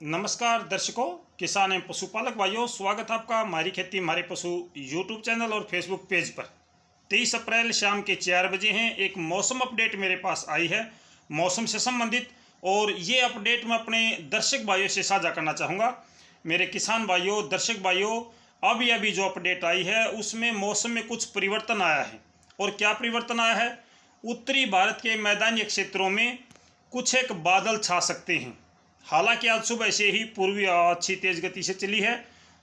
नमस्कार दर्शकों, किसान एवं पशुपालक भाइयों, स्वागत है आपका हमारी खेती हमारे पशु यूट्यूब चैनल और फेसबुक पेज पर। 23 अप्रैल शाम के 4 बजे हैं। एक मौसम अपडेट मेरे पास आई है मौसम से संबंधित, और ये अपडेट मैं अपने दर्शक भाइयों से साझा करना चाहूँगा। मेरे किसान भाइयों, दर्शक भाइयों, अभी जो अपडेट आई है उसमें मौसम में कुछ परिवर्तन आया है। और क्या परिवर्तन आया है? उत्तरी भारत के मैदानी क्षेत्रों में कुछ एक बादल छा सकते हैं। हालांकि आज सुबह से ही पूर्वी हवा अच्छी तेज गति से चली है,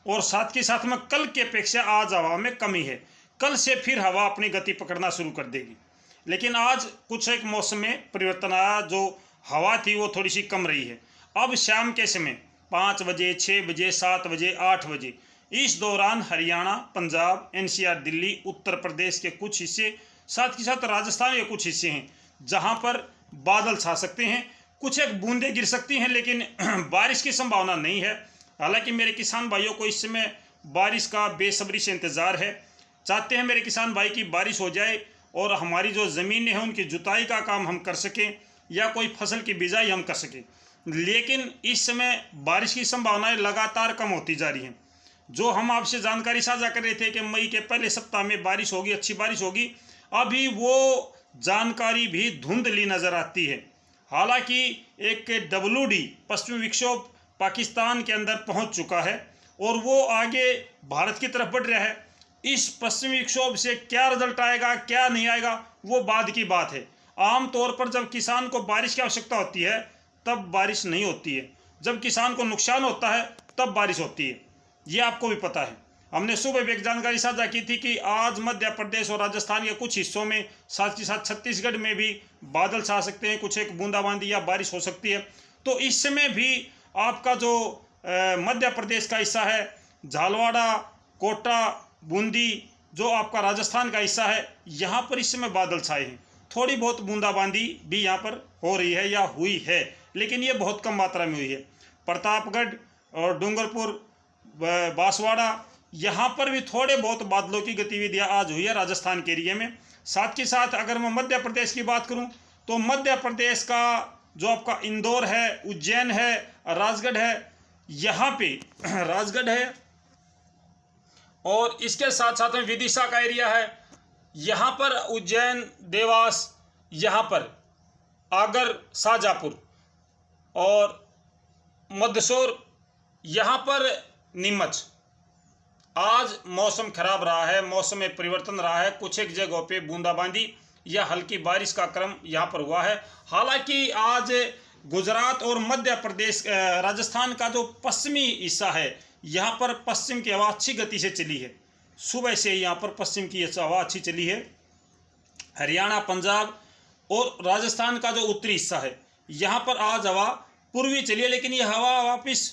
और साथ के साथ में कल की अपेक्षा आज हवा में कमी है। कल से फिर हवा अपनी गति पकड़ना शुरू कर देगी, लेकिन आज कुछ एक मौसम में परिवर्तन आया। जो हवा थी वो थोड़ी सी कम रही है। अब शाम के समय 5 बजे, 6 बजे, 7 बजे, 8 बजे, इस दौरान हरियाणा, पंजाब, एनसीआर, दिल्ली, उत्तर प्रदेश के कुछ हिस्से, साथ के साथ राजस्थान के कुछ हिस्से हैं जहां पर बादल छा सकते हैं। कुछ एक बूंदें गिर सकती हैं, लेकिन बारिश की संभावना नहीं है। हालांकि मेरे किसान भाइयों को इस समय बारिश का बेसब्री से इंतज़ार है। चाहते हैं मेरे किसान भाई की बारिश हो जाए और हमारी जो ज़मीनें हैं उनकी जुताई का काम हम कर सकें, या कोई फसल की बिजाई हम कर सकें। लेकिन इस समय बारिश की संभावनाएं लगातार कम होती जा रही हैं। जो हम आपसे जानकारी साझा कर रहे थे कि मई के पहले सप्ताह में बारिश होगी, अच्छी बारिश होगी, अभी वो जानकारी भी धुंधली नज़र आती है। हालांकि एक WD पश्चिमी विक्षोभ पाकिस्तान के अंदर पहुंच चुका है और वो आगे भारत की तरफ बढ़ रहा है। इस पश्चिमी विक्षोभ से क्या रिजल्ट आएगा, क्या नहीं आएगा, वो बाद की बात है। आमतौर पर जब किसान को बारिश की आवश्यकता होती है तब बारिश नहीं होती है, जब किसान को नुकसान होता है तब बारिश होती है। ये आपको भी पता है। हमने सुबह भी एक जानकारी साझा की थी कि आज मध्य प्रदेश और राजस्थान के कुछ हिस्सों में, साथ ही साथ छत्तीसगढ़ में भी बादल छा सकते हैं, कुछ एक बूंदाबांदी या बारिश हो सकती है। तो इस समय भी आपका जो मध्य प्रदेश का हिस्सा है, झालवाड़ा, कोटा, बूंदी, जो आपका राजस्थान का हिस्सा है, यहाँ पर इस समय बादल छाए हैं। थोड़ी बहुत बूंदाबांदी भी यहाँ पर हो रही है या हुई है, लेकिन ये बहुत कम मात्रा में हुई है। प्रतापगढ़ और डूंगरपुर, बांसवाड़ा, यहाँ पर भी थोड़े बहुत बादलों की गतिविधियाँ आज हुई है राजस्थान के एरिया में। साथ के साथ अगर मैं मध्य प्रदेश की बात करूँ तो मध्य प्रदेश का जो आपका इंदौर है, उज्जैन है, राजगढ़ है, यहाँ पे राजगढ़ है, और इसके साथ साथ में विदिशा का एरिया है। यहाँ पर उज्जैन, देवास, यहाँ पर आगर, शाजापुर और मंदसौर, यहाँ पर नीमच। आज मौसम खराब रहा है, मौसम में परिवर्तन रहा है। कुछ एक जगहों पे बूंदाबांदी या हल्की बारिश का क्रम यहाँ पर हुआ है। हालांकि आज गुजरात और मध्य प्रदेश, राजस्थान का जो पश्चिमी हिस्सा है, यहाँ पर पश्चिम की हवा अच्छी गति से चली है। सुबह से यहाँ पर पश्चिम की हवा अच्छी चली है। हरियाणा, पंजाब और राजस्थान का जो उत्तरी हिस्सा है, यहाँ पर आज हवा पूर्वी चली है, लेकिन ये हवा वापिस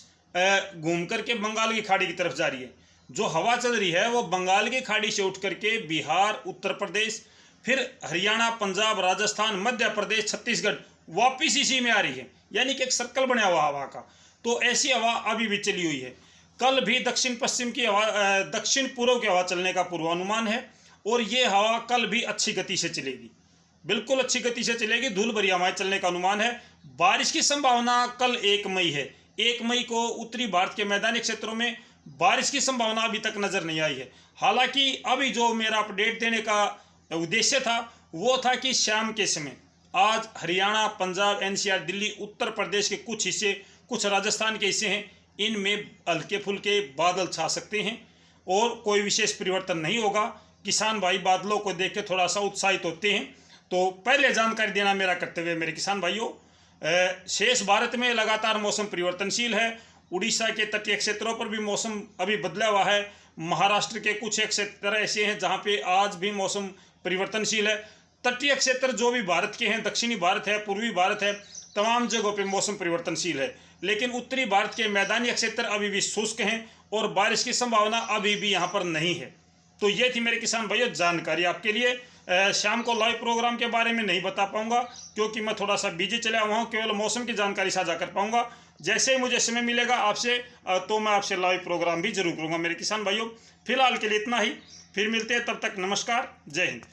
घूम करके बंगाल की खाड़ी की तरफ जा रही है। जो हवा चल रही है वो बंगाल की खाड़ी से उठ करके बिहार, उत्तर प्रदेश, फिर हरियाणा, पंजाब, राजस्थान, मध्य प्रदेश, छत्तीसगढ़, वापिस इसी में आ रही है। यानी कि एक सर्कल बना हुआ हवा का। तो ऐसी हवा अभी भी चली हुई है। कल भी दक्षिण पश्चिम की हवा, दक्षिण पूर्व की हवा चलने का पूर्वानुमान है, और ये हवा कल भी अच्छी गति से चलेगी, बिल्कुल अच्छी गति से चलेगी। धूल भरी हवाएं चलने का अनुमान है। बारिश की संभावना कल 1 मई है। 1 मई को उत्तरी भारत के मैदानी क्षेत्रों में बारिश की संभावना अभी तक नजर नहीं आई है। हालांकि अभी जो मेरा अपडेट देने का उद्देश्य था वो था कि शाम के समय आज हरियाणा, पंजाब, एनसीआर, दिल्ली, उत्तर प्रदेश के कुछ हिस्से, कुछ राजस्थान के हिस्से हैं, इनमें हल्के फुल्के बादल छा सकते हैं और कोई विशेष परिवर्तन नहीं होगा। किसान भाई बादलों को देख के थोड़ा सा उत्साहित होते हैं। तो पहले जानकारी देना मेरा कर्तव्य है मेरे किसान भाइयों। शेष भारत में लगातार मौसम परिवर्तनशील है। उड़ीसा के तटीय क्षेत्रों पर भी मौसम अभी बदला हुआ है। महाराष्ट्र के कुछ एक क्षेत्र ऐसे हैं जहां पे आज भी मौसम परिवर्तनशील है। तटीय क्षेत्र जो भी भारत के हैं, दक्षिणी भारत है, पूर्वी भारत है, तमाम जगहों पे मौसम परिवर्तनशील है। लेकिन उत्तरी भारत के मैदानी क्षेत्र अभी भी शुष्क हैं और बारिश की संभावना अभी भी यहाँ पर नहीं है। तो ये थी मेरे किसान भाइयों जानकारी आपके लिए। शाम को लाइव प्रोग्राम के बारे में नहीं बता पाऊंगा क्योंकि मैं थोड़ा सा बिजी चला हुआ हूँ। केवल मौसम की जानकारी साझा कर पाऊंगा। जैसे ही मुझे समय मिलेगा आपसे, तो मैं आपसे लाइव प्रोग्राम भी जरूर करूँगा मेरे किसान भाइयों। फिलहाल के लिए इतना ही, फिर मिलते हैं, तब तक नमस्कार, जय हिंद।